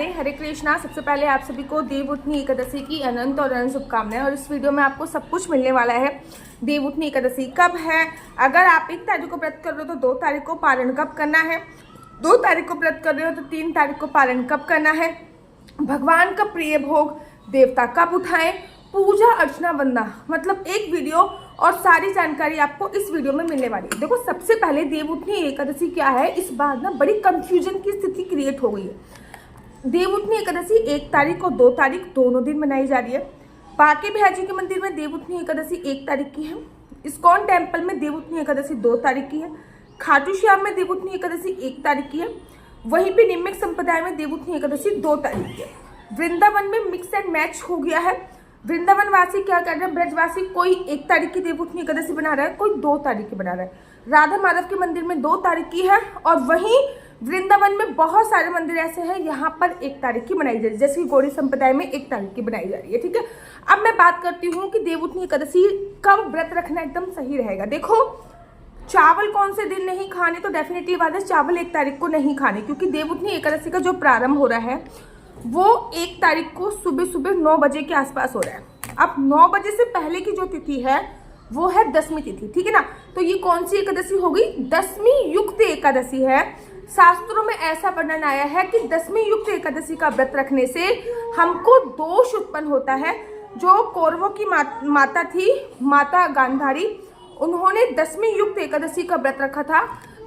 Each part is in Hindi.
हरे कृष्णा। सबसे पहले आप सभी को देवउठनी एकादशी की अनंत और अनंत शुभकामनाएं। और इस वीडियो में आपको सब कुछ मिलने वाला है। देवउठनी एकादशी कब है, अगर आप 1 तारीख को व्रत कर रहे हो तो 2 तारीख को पारण कब करना है, 2 तारीख को व्रत कर रहे हो तो 3 तारीख को पारण कब करना है, भगवान का प्रिय भोग देवता कब उठाएं, पूजा अर्चना वंदना, मतलब एक वीडियो और सारी जानकारी आपको इस वीडियो में मिलने वाली है। देखो, सबसे पहले देवउठनी एकादशी क्या है, इस बार ना बड़ी कंफ्यूजन की स्थिति क्रिएट हो गई है। देवउठनी एकादशी 1 तारीख और 2 तारीख दोनों दिन मनाई जा रही है। बांके बिहारी के मंदिर में देवउठनी एकादशी 1 तारीख की है। इस्कॉन टेम्पल में देवउठनी एकादशी 2 तारीख की है। खाटू श्याम में देवउठनी एकादशी 1 तारीख की है। वहीं पे निम्नक संप्रदाय में देवउठनी एकादशी 2 तारीख की है। वृंदावन में मिक्स एंड मैच हो गया है। वृंदावन वासी क्या कर रहे हैं, ब्रजवासी कोई 1 तारीख की देवउठनी एकादशी बना रहा है, कोई 2 तारीख की बना रहा है। राधा माधव के मंदिर में 2 तारीख की है और वहीं वृंदावन में बहुत सारे मंदिर ऐसे हैं यहाँ पर 1 तारीख की बनाई जा रही है, जैसे कि गौड़ी संप्रदाय में 1 तारीख की बनाई जा रही है। ठीक है, अब मैं बात करती हूँ कि देवउठनी एकादशी कब व्रत रखना एकदम सही रहेगा। देखो, चावल कौन से दिन नहीं खाने, तो डेफिनेटली बात है चावल 1 तारीख को नहीं खाने, क्योंकि देवउठनी एकादशी का जो प्रारंभ हो रहा है वो 1 तारीख को सुबह सुबह 9 बजे के आसपास हो रहा है। अब 9 बजे से पहले की जो तिथि है वो है दशमी तिथि। ठीक है ना, तो ये कौन सी एकादशी होगी, दशमी युक्त एकादशी है। शास्त्रों में ऐसा वर्णन आया है कि दशमी युक्त एकादशी का व्रत रखने से हमको दोष उत्पन्न होता है। जो कौरवों की माता थी, माता गांधारी, उन्होंने दशमी युक्त एकादशी का व्रत रखा था।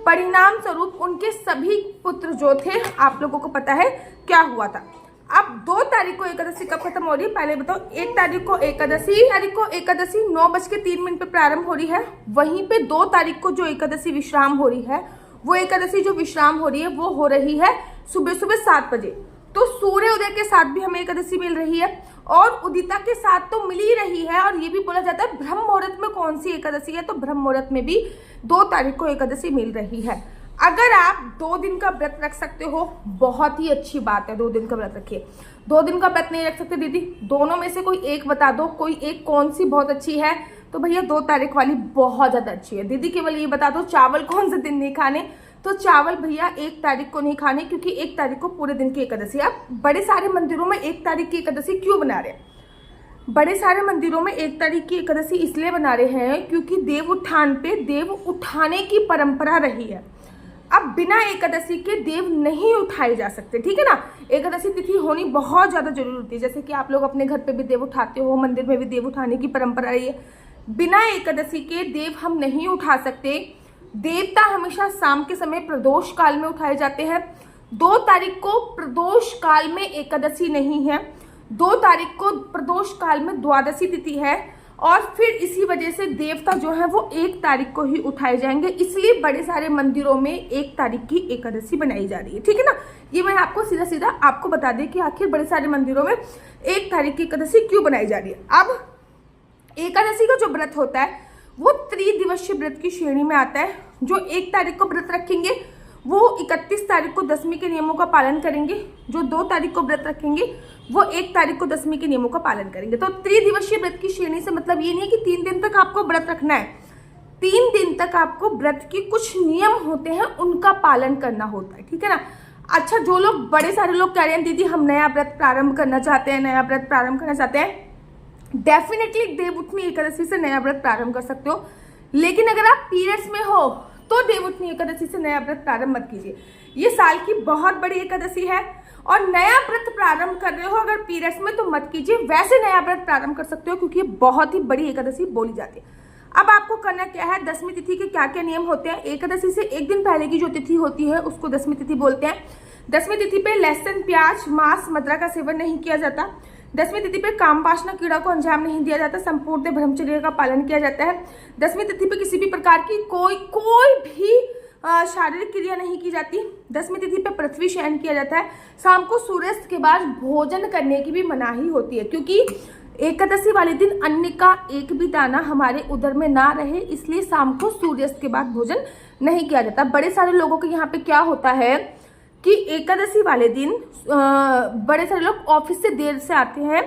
परिणाम स्वरूप उनके सभी पुत्र जो थे, आप लोगों को पता है क्या हुआ था। अब 2 तारीख को एकादशी कब खत्म हो रही है, पहले बताओ। 1 तारीख को एकादशी 9:03 पे प्रारंभ हो रही है। वहीं पे 2 तारीख को जो एकादशी विश्राम हो रही है, वो एकादशी जो विश्राम हो रही है वो हो रही है सुबह सुबह 7 बजे। तो सूर्य उदय के साथ भी हमें एकादशी मिल रही है और उदिता के साथ तो मिल ही रही है। और ये भी बोला जाता है ब्रह्म मुहूर्त में कौन सी एकादशी है, तो ब्रह्म मुहूर्त में भी 2 तारीख को एकादशी मिल रही है। अगर आप 2 दिन का व्रत रख सकते हो, बहुत ही अच्छी बात है, 2 दिन का व्रत रखिए। 2 दिन का व्रत नहीं रख सकते दीदी, दोनों में से कोई एक बता दो, कोई एक कौन सी बहुत अच्छी है, तो भैया 2 तारीख वाली बहुत ज्यादा अच्छी है। दीदी केवल ये बता दो चावल कौन से दिन नहीं खाने, तो चावल भैया 1 तारीख को नहीं खाने, क्योंकि 1 तारीख को पूरे दिन की एकादशी। अब बड़े सारे मंदिरों में 1 तारीख की एकादशी क्यों बना रहे हैं, बड़े सारे मंदिरों में 1 तारीख की एकादशी इसलिए बना रहे हैं क्योंकि देव उत्थान पे देव उठाने की परंपरा रही है। अब बिना एकादशी के देव नहीं उठाए जा सकते। ठीक है ना, एकादशी तिथि होनी बहुत ज्यादा जरूरी होती है। जैसे कि आप लोग अपने घर पे भी देव उठाते हो, मंदिर में भी देव उठाने की परंपरा रही है। बिना एकादशी के देव हम नहीं उठा सकते। देवता हमेशा शाम के समय प्रदोष काल में उठाए जाते हैं। 2 तारीख को प्रदोष काल में एकादशी नहीं है, 2 तारीख को प्रदोष काल में द्वादशी तिथि है और फिर इसी वजह से देवता जो है वो 1 तारीख को ही उठाए जाएंगे। इसलिए बड़े सारे मंदिरों में 1 तारीख की एकादशी बनाई जा रही है। ठीक है ना, ये मैं आपको सीधा सीधा आपको बता दें कि आखिर बड़े सारे मंदिरों में 1 तारीख की एकादशी क्यों बनाई जा रही है। अब एकादशी का जो व्रत होता है वो त्रिदिवसीय व्रत की श्रेणी में आता है। जो 1 तारीख को व्रत रखेंगे वो 31 तारीख को दशमी के नियमों का पालन करेंगे। जो 2 तारीख को व्रत रखेंगे वो 1 तारीख को दशमी के नियमों का पालन करेंगे। तो त्रिदिवसीय व्रत की श्रेणी से मतलब ये नहीं है कि 3 दिन तक आपको व्रत रखना है। 3 दिन तक आपको व्रत के कुछ नियम होते हैं, उनका पालन करना होता है। ठीक है ना। अच्छा, जो लोग बड़े सारे लोग कह रहे हैं दीदी हम नया व्रत प्रारंभ करना चाहते हैं, नया व्रत प्रारंभ करना चाहते हैं, डेफिनेटली देवउठनी एकादशी से नया व्रत प्रारंभ कर सकते हो। लेकिन अगर आप पीरियड्स में हो तो देवउठनी एकादशी से नया व्रत प्रारंभ मत कीजिए। ये साल की बहुत बड़ी एकादशी है और नया व्रत प्रारंभ कर रहे हो अगर पीरियड्स में तो मत कीजिए। वैसे नया व्रत प्रारंभ कर सकते हो क्योंकि ये बहुत ही बड़ी एकादशी बोली जाती है। अब आपको करना क्या है, दशमी तिथि के क्या क्या नियम होते हैं। एकादशी से 1 दिन पहले की जो तिथि होती है उसको दशमी तिथि बोलते हैं। दशमी तिथि पे लहसुन, प्याज, मांस, मदिरा का सेवन नहीं किया जाता। दशमी तिथि पे काम वासना क्रीड़ा को अंजाम नहीं दिया जाता। संपूर्ण ब्रह्मचर्य का पालन किया जाता है। दशमी तिथि पे किसी भी प्रकार की कोई भी शारीरिक क्रिया नहीं की जाती। दशमी तिथि पे पृथ्वी शयन किया जाता है। शाम को सूर्यास्त के बाद भोजन करने की भी मनाही होती है, क्योंकि एकादशी वाले दिन अन्न का एक भी दाना हमारे उदर में ना रहे, इसलिए शाम को सूर्यास्त के बाद भोजन नहीं किया जाता। बड़े सारे लोगों के यहाँ पे क्या होता है कि एकादशी वाले दिन बड़े सारे लोग ऑफिस से देर से आते हैं,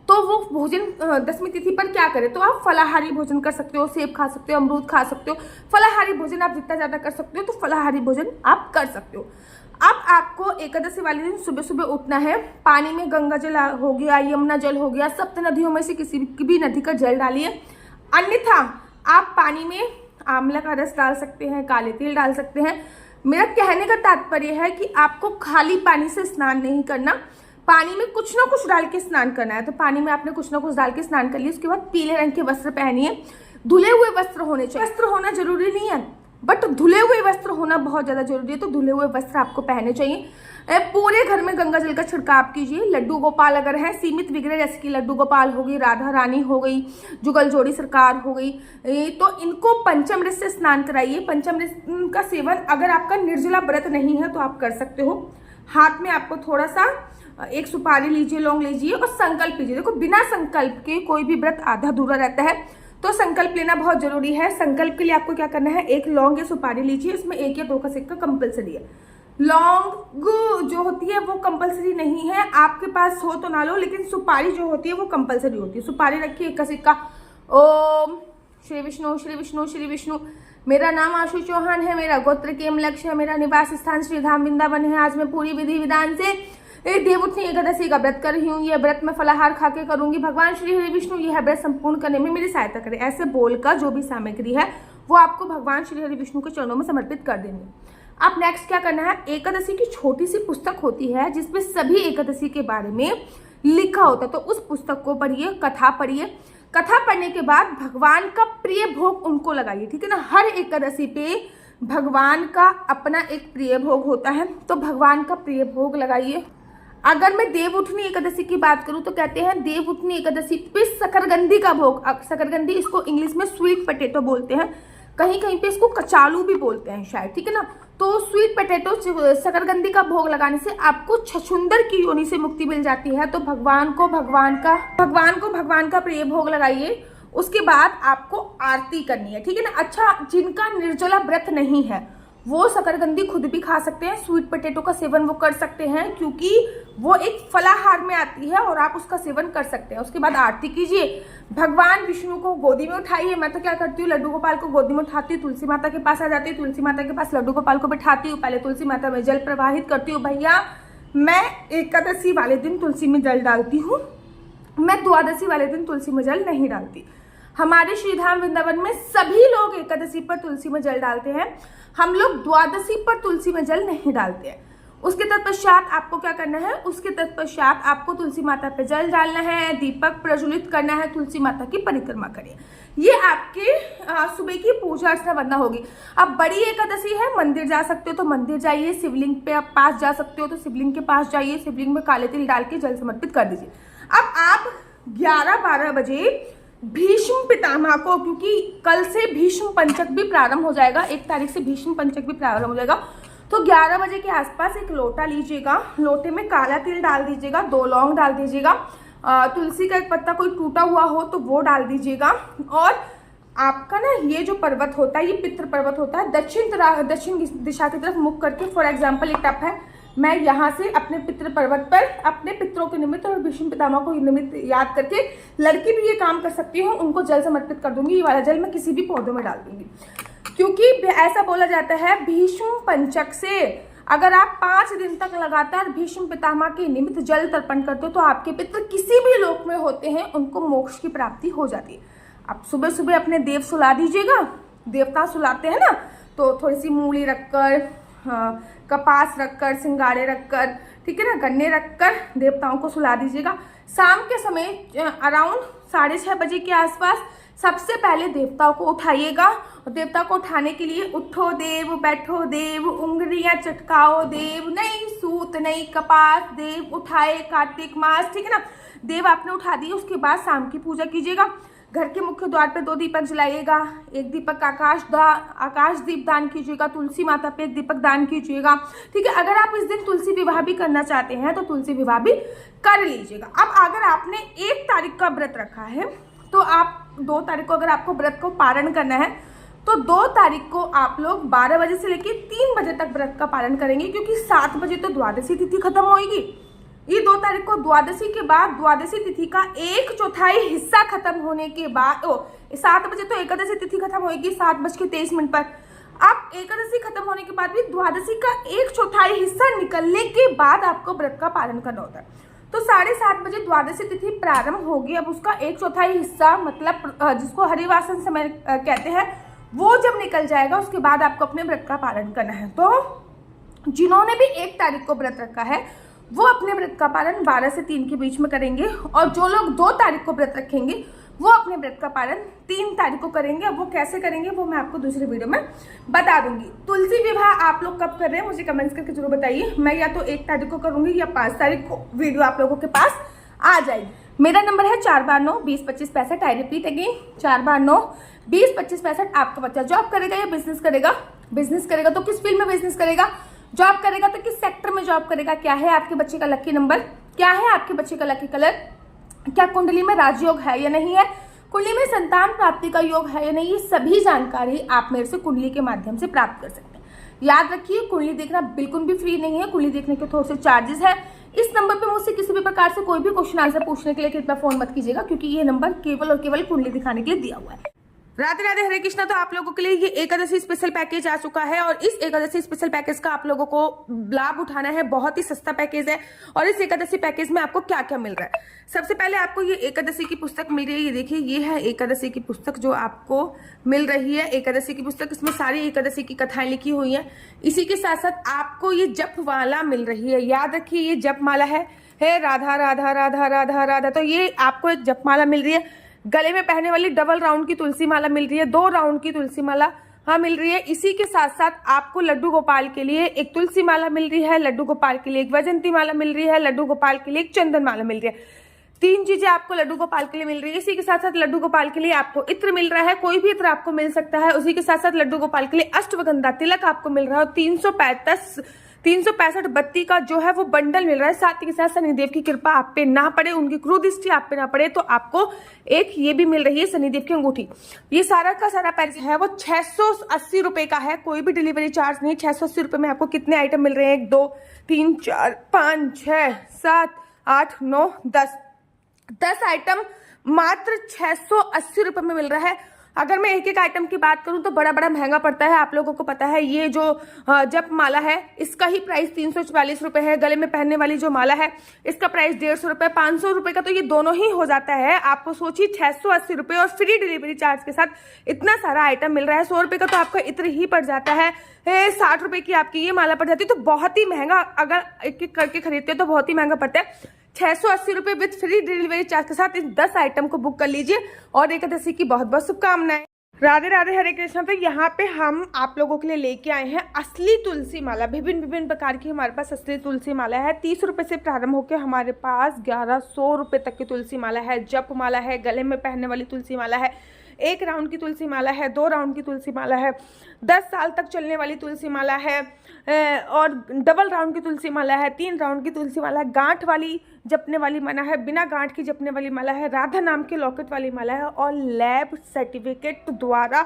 तो वो भोजन दशमी तिथि पर क्या करें, तो आप फलाहारी भोजन कर सकते हो, सेब खा सकते हो, अमरूद खा सकते हो। फलाहारी भोजन आप जितना ज़्यादा कर सकते हो तो फलाहारी भोजन आप कर सकते हो। अब आपको एकादशी वाले दिन सुबह सुबह उठना है, पानी में गंगा जल हो गया, यमुना जल हो गया, सप्त नदियों में से किसी भी नदी का जल डालिए। अन्यथा आप पानी में आंवला का रस डाल सकते हैं, काले तिल डाल सकते हैं। मेरा कहने का तात्पर्य है कि आपको खाली पानी से स्नान नहीं करना, पानी में कुछ ना कुछ डाल के स्नान करना है। तो पानी में आपने कुछ ना कुछ डाल के स्नान कर लिया, उसके बाद पीले रंग के वस्त्र पहनिए। धुले हुए वस्त्र होने चाहिए, वस्त्र होना जरूरी नहीं है बट धुले हुए वस्त्र होना बहुत ज्यादा जरूरी है। तो धुले हुए वस्त्र आपको पहनने चाहिए। पूरे घर में गंगा जल का छिड़काव कीजिए। लड्डू गोपाल अगर है, सीमित विग्रह जैसे कि लड्डू गोपाल हो गई, राधा रानी हो गई, जुगल जोड़ी सरकार हो गई, तो इनको पंचमृत से स्नान कराइए। पंचमृत का सेवन अगर आपका निर्जला व्रत नहीं है तो आप कर सकते हो। हाथ में आपको थोड़ा सा एक सुपारी लीजिए, लौंग लीजिए और संकल्प लीजिए। देखो, बिना संकल्प के कोई भी व्रत आधा अधूरा रहता है, तो संकल्प लेना बहुत जरूरी है। संकल्प के लिए आपको क्या करना है, एक लौंग या सुपारी लीजिए, इसमें 1 या 2 का सिक्का कंपलसरी है। लौंग जो होती है वो कंपलसरी नहीं है, आपके पास हो तो ना लो, लेकिन सुपारी जो होती है वो कंपलसरी होती है। सुपारी रखिए, 1 का सिक्का। ओम श्री विष्णु श्री विष्णु श्री विष्णु। मेरा नाम आशु चौहान है, मेरा गोत्र केम लक्ष्य है, मेरा निवास स्थान श्री धाम वृंदावन है। आज मैं पूरी विधि विधान से देवउठनी एकादशी का व्रत कर रही हूँ। यह व्रत मैं फलाहार खा के करूंगी। भगवान श्री हरि विष्णु यह व्रत संपूर्ण करने में मेरी सहायता करें। ऐसे बोलकर जो भी सामग्री है वो आपको भगवान श्री हरि विष्णु के चरणों में समर्पित कर देनी है। अब नेक्स्ट क्या करना है, एकादशी की छोटी सी पुस्तक होती है जिसमें सभी एकादशी के बारे में लिखा होता है, तो उस पुस्तक को पढ़िए, कथा पढ़िए। कथा पढ़ने के बाद भगवान का प्रिय भोग उनको लगाइए, ठीक है ना। हर एकादशी पे भगवान का अपना एक प्रिय भोग होता है, तो भगवान का प्रिय भोग लगाइए। अगर मैं देवउठनी एकादशी की बात करूं तो कहते हैं देवउठनी एकादशी पे शकरकंदी का भोग, शकरकंदी इसको इंग्लिश में स्वीट पोटैटो बोलते हैं, कहीं कहीं पे इसको कचालू भी बोलते हैं शायद, ठीक है ना। तो स्वीट पोटैटो शकरकंदी का भोग लगाने से आपको छछुंदर की योनि से मुक्ति मिल जाती है। तो भगवान को भगवान का प्रिय भोग लगाइए। उसके बाद आपको आरती करनी है, ठीक है ना। अच्छा, जिनका निर्जला व्रत नहीं है वो शकरकंदी खुद भी खा सकते हैं, स्वीट पोटैटो का सेवन वो कर सकते हैं, क्योंकि वो एक फलाहार में आती है और आप उसका सेवन कर सकते हैं। उसके बाद आरती कीजिए, भगवान विष्णु को गोदी में उठाइए। मैं तो क्या करती हूँ, लड्डू गोपाल को गोदी में उठाती हूँ, तुलसी माता के पास आ जाती हूँ, तुलसी माता के पास लड्डू गोपाल को बिठाती हूँ, पहले तुलसी माता में जल प्रवाहित करती हूँ। भैया, मैं एकादशी वाले दिन तुलसी में जल डालती हूँ, मैं द्वादशी वाले दिन तुलसी में जल नहीं डालती। हमारे श्रीधाम वृंदावन में सभी लोग एकादशी पर तुलसी में जल डालते हैं, हम लोग द्वादशी पर तुलसी में जल नहीं डालते हैं। उसके तत्पश्चात आपको क्या करना है, उसके तत्पश्चात आपको तुलसी माता पे जल डालना है, दीपक प्रज्वलित करना है, तुलसी माता की परिक्रमा करिए। ये आपके सुबह की पूजा अर्चना वंदना होगी। अब बड़ी एकादशी है, मंदिर जा सकते हो तो मंदिर जाइए, शिवलिंग पे आप पास जा सकते हो तो शिवलिंग के पास जाइए, शिवलिंग में काले तिल डाल के जल समर्पित कर दीजिए। अब आप 11-12 बजे भीष्म पितामह को, क्योंकि कल से भीष्म पंचक भी प्रारंभ हो जाएगा, 1 तारीख से भीष्म पंचक भी प्रारंभ हो जाएगा, तो 11 बजे के आसपास एक लोटा लीजिएगा, लोटे में काला तिल डाल दीजिएगा, 2 लौंग डाल दीजिएगा, तुलसी का एक पत्ता कोई टूटा हुआ हो तो वो डाल दीजिएगा। और आपका ना ये जो पर्वत होता है, ये पितृ पर्वत होता है, दक्षिण दिशा की तरफ मुख करके, फॉर एग्जाम्पल एक टप है, मैं यहाँ से अपने पितृ पर्वत पर अपने पितरों के निमित्त और भीष्म पितामह को निमित्त याद करके, लड़की भी ये काम कर सकती हूँ, उनको जल समर्पित कर दूंगी। ये वाला जल मैं किसी भी पौधों में डाल दूंगी, क्योंकि ऐसा बोला जाता है भीष्म पंचक से अगर आप 5 दिन तक लगातार भीष्म पितामह के निमित्त जल तर्पण करते हो तो आपके पितर किसी भी लोक में होते हैं उनको मोक्ष की प्राप्ति हो जाती है। आप सुबह सुबह अपने देव सुला दीजिएगा, देवता सुलाते हैं ना, तो थोड़ी सी मूली रखकर, कपास रखकर, सिंगाड़े रखकर, ठीक है ना, गन्ने रखकर देवताओं को सुला दीजिएगा। शाम के समय अराउंड 6:30 बजे के आसपास सबसे पहले देवताओं को उठाइएगा, और देवता को उठाने के लिए उठो देव, बैठो देव, उंगलियां चटकाओ देव, नई सूत नई कपास देव उठाए कार्तिक मास, ठीक है ना। देव आपने उठा दिए, उसके बाद शाम की पूजा कीजिएगा। घर के मुख्य द्वार पे 2 दीपक जलाइएगा, एक दीपक आकाश दीप दान कीजिएगा, तुलसी माता पे एक दीपक दान कीजिएगा, ठीक है। अगर आप इस दिन तुलसी विवाह भी करना चाहते हैं तो तुलसी विवाह भी कर लीजिएगा। अब अगर आपने 1 तारीख का व्रत रखा है तो आप 2 तारीख को अगर आपको व्रत को पारण करना है तो 2 तारीख को आप लोग 12 बजे से लेकर 3 बजे तक व्रत का पालन करेंगे, क्योंकि 7 बजे तो द्वादशी तिथि खत्म होगी। ये 2 तारीख को द्वादशी के बाद द्वादशी तिथि का 1/4 हिस्सा खत्म होने के बाद 7 बजे तो एकादशी तिथि खत्म होगी 7:23 पर। आप एकादशी खत्म होने के बाद भी द्वादशी का 1/4 हिस्सा निकलने के बाद आपको व्रत का पालन करना होता है। तो 7:30 बजे द्वादशी तिथि प्रारंभ होगी। अब उसका 1/4 हिस्सा मतलब जिसको हरिवासन समय कहते हैं वो जब निकल जाएगा उसके बाद आपको अपने व्रत का पालन करना है। तो जिन्होंने भी 1 तारीख को व्रत रखा है वो अपने व्रत का पालन 12 से 3 के बीच में करेंगे, और जो लोग 2 तारीख को व्रत रखेंगे वो अपने व्रत का पालन 3 तारीख को करेंगे। अब वो कैसे करेंगे वो मैं आपको दूसरे वीडियो में बता दूंगी। तुलसी विवाह आप लोग कब कर रहे हैं मुझे कमेंट्स करके जरूर बताइए। मैं या तो 1 तारीख को करूंगी या 5 तारीख को वीडियो आप लोगों के पास आ जाएगी। मेरा नंबर है 4/9-20-25-65। I repeat again 4/9-20-25-65। आपका बच्चा जॉब करेगा या बिजनेस करेगा? बिजनेस करेगा तो किस फील्ड में बिजनेस करेगा? जॉब करेगा तो किस सेक्टर में जॉब करेगा? क्या है आपके बच्चे का लकी नंबर? क्या है आपके बच्चे का लकी कलर? क्या कुंडली में राजयोग है या नहीं है? कुंडली में संतान प्राप्ति का योग है या नहीं? ये सभी जानकारी आप मेरे से कुंडली के माध्यम से प्राप्त कर सकते हैं। याद रखिए कुंडली देखना बिल्कुल भी फ्री नहीं है, कुंडली देखने के थोड़े से चार्जेस है। इस नंबर पे मुझसे किसी भी प्रकार से कोई भी क्वेश्चन आंसर पूछने के लिए कृपया फोन मत कीजिएगा, क्योंकि ये नंबर केवल और केवल कुंडली दिखाने के लिए दिया हुआ है। राधे राधे, हरे कृष्णा। तो आप लोगों के लिए ये एकादशी स्पेशल पैकेज आ चुका है, और इस एकादशी स्पेशल पैकेज का आप लोगों को लाभ उठाना है। बहुत ही सस्ता पैकेज है, और इस एकादशी पैकेज में आपको क्या क्या मिल रहा है। सबसे पहले आपको ये एकादशी की पुस्तक मिल रही है। ये देखिए, ये है एकादशी की पुस्तक जो आपको मिल रही है। एकादशी की पुस्तक, इसमें सारी एकादशी की कथाएं लिखी हुई है। इसी के साथ साथ आपको ये जप माला मिल रही है। याद रखिए ये जप माला है राधा राधा राधा राधा राधा। तो ये आपको एक जप माला मिल रही है। गले में पहनने वाली डबल राउंड की तुलसी माला मिल रही है। 2 राउंड की तुलसी माला मिल रही है। इसी के साथ साथ आपको लड्डू गोपाल के लिए एक तुलसी माला मिल रही है, लड्डू गोपाल के लिए एक वैजंती माला मिल रही है, लड्डू गोपाल के लिए एक चंदन माला मिल रही है। 3 चीजें आपको लड्डू गोपाल के लिए मिल रही है। इसी के साथ साथ लड्डू गोपाल के लिए आपको इत्र मिल रहा है, कोई भी इत्र आपको मिल सकता है। उसी के साथ साथ लड्डू गोपाल के लिए अष्टगंधा तिलक आपको मिल रहा है, और 365 बत्ती का जो है वो बंडल मिल रहा है। साथ ही के साथ शनिदेव की कृपा आप पे ना पड़े, उनकी क्रूर दृष्टि आप पे ना पड़े, तो आपको एक ये भी मिल रही है शनिदेव की अंगूठी। ये सारा का सारा पैकेज है वो 680 रुपए का है, कोई भी डिलीवरी चार्ज नहीं। 680 रुपए में आपको कितने आइटम मिल रहे हैं? 1 2 3 4 5 6 7 8 9 10 आइटम मात्र 680 रुपए में मिल रहा है। अगर मैं एक एक आइटम की बात करूं तो बड़ा बड़ा महंगा पड़ता है। आप लोगों को पता है ये जो जप माला है इसका ही प्राइस 344 रुपए है। गले में पहनने वाली जो माला है इसका प्राइस 150 रुपए, 500 रुपए का तो ये दोनों ही हो जाता है। आपको सोचिए 680 रुपए और फ्री डिलीवरी चार्ज के साथ इतना सारा आइटम मिल रहा है। 100 रुपए का तो आपका इत्र ही पड़ जाता है, 60 रुपए की आपकी ये माला पड़ जाती है। तो बहुत ही महंगा, अगर एक एक करके खरीदते हो तो बहुत ही महंगा पड़ता है। 680 रुपए विद फ्री डिलीवरी चार्ज के साथ इन 10 आइटम को बुक कर लीजिए, और एकादशी की बहुत बहुत शुभकामनाएं। राधे राधे, हरे कृष्णा। तो यहाँ पे हम आप लोगों के लिए लेके आए हैं असली तुलसी माला। विभिन्न प्रकार की हमारे पास असली तुलसी माला है। 30 रुपए से प्रारंभ होकर हमारे पास 1100 रुपए तक की तुलसी माला है। जप माला है, गले में पहनने वाली तुलसी माला है, 1 राउंड की तुलसी माला है, 2 राउंड की तुलसी माला है, 10 साल तक चलने वाली तुलसी माला है, और डबल राउंड की तुलसी माला है, 3 राउंड की तुलसी माला है, गांठ वाली जपने वाली माला है, बिना गांठ की जपने वाली माला है, राधा नाम के लॉकेट वाली माला है, और लैब सर्टिफिकेट द्वारा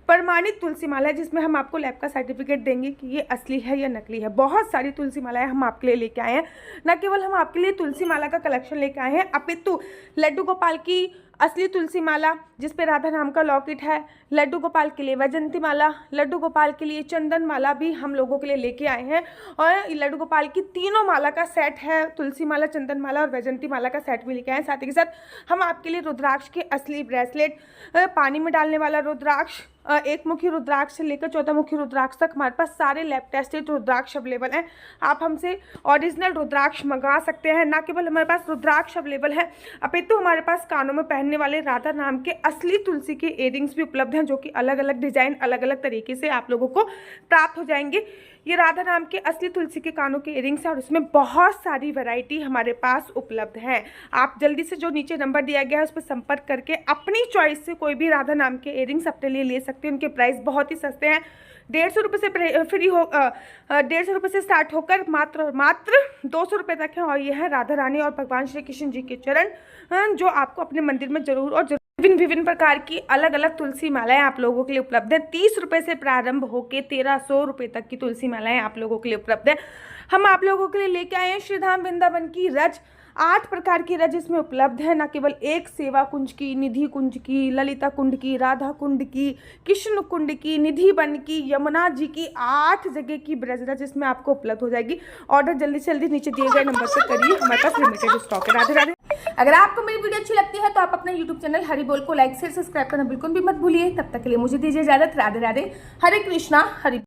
प्रमाणित तुलसी माला है, जिसमें हम आपको लैब का सर्टिफिकेट देंगे कि ये असली है या नकली है। बहुत सारी तुलसी मालाएं हम आपके लिए लेके आए हैं। न केवल हम आपके लिए तुलसी माला का कलेक्शन लेके आए हैं, अपितु लड्डू गोपाल की असली तुलसी माला जिसपे राधा नाम का लॉकेट है, लड्डू गोपाल के लिए वैजंती माला, लड्डू गोपाल के लिए चंदन माला भी हम लोगों के लिए लेके आए हैं। और लड्डू गोपाल की तीनों माला का सेट है, तुलसी माला, चंदन माला और वैजंती माला का सेट भी लेके आए हैं। साथ ही के साथ हम आपके लिए रुद्राक्ष के असली ब्रेसलेट, पानी में डालने वाला रुद्राक्ष, 1 मुखी रुद्राक्ष से लेकर 14 मुखी रुद्राक्ष तक हमारे पास सारे लैब टेस्टेड रुद्राक्ष अवेलेबल हैं। आप हमसे ओरिजिनल रुद्राक्ष मंगा सकते हैं। ना केवल हमारे पास रुद्राक्ष अवेलेबल है, अपितु हमारे पास कानों में पहनने वाले राधा नाम के असली तुलसी के इयरिंग्स भी उपलब्ध हैं, जो कि अलग अलग डिजाइन, अलग अलग तरीके से आप लोगों को प्राप्त हो जाएंगे। ये राधा नाम के असली तुलसी के कानों के इयरिंग्स हैं, और इसमें बहुत सारी वैरायटी हमारे पास उपलब्ध है। आप जल्दी से जो नीचे नंबर दिया गया है उस पर संपर्क करके अपनी चॉइस से कोई भी राधा नाम के इयरिंग्स अपने लिए ले सकते हैं। उनके प्राइस बहुत ही सस्ते हैं। 150 रुपये से फ्री हो 150 रुपये से स्टार्ट होकर मात्र 200 रुपये तक है। और ये है राधा रानी और भगवान श्री कृष्ण जी के चरण, जो आपको अपने मंदिर में जरूर और विभिन्न प्रकार की अलग अलग तुलसी मालाएं आप लोगों के लिए उपलब्ध है। 30 रुपए से प्रारंभ होकर 1300 रुपए तक की तुलसी मालाएं आप लोगों के लिए उपलब्ध है। हम आप लोगों के लिए लेके आए हैं श्री धाम वृंदावन की रज। 8 प्रकार की रज इसमें उपलब्ध है, न केवल एक सेवा कुंज की, निधि कुंज की, ललिता कुंड की, राधा कुंड की, कृष्ण कुंड की, निधि वन की, यमुना जी की, 8 जगह की ब्रज रज इसमें आपको उपलब्ध हो जाएगी। ऑर्डर जल्दी से जल्दी नीचे दिए गए नंबर पर करिए, हमारे पास लिमिटेड स्टॉक है। राधे राधे। अगर आपको मेरी वीडियो अच्छी लगती है तो आप अपना यूट्यूब चैनल हरि बोल को लाइक शेयर सब्सक्राइब करना बिल्कुल भी मत भूलिए। तब तक के लिए मुझे दीजिए इजाजत। राधे राधे। हरे कृष्णा हरि।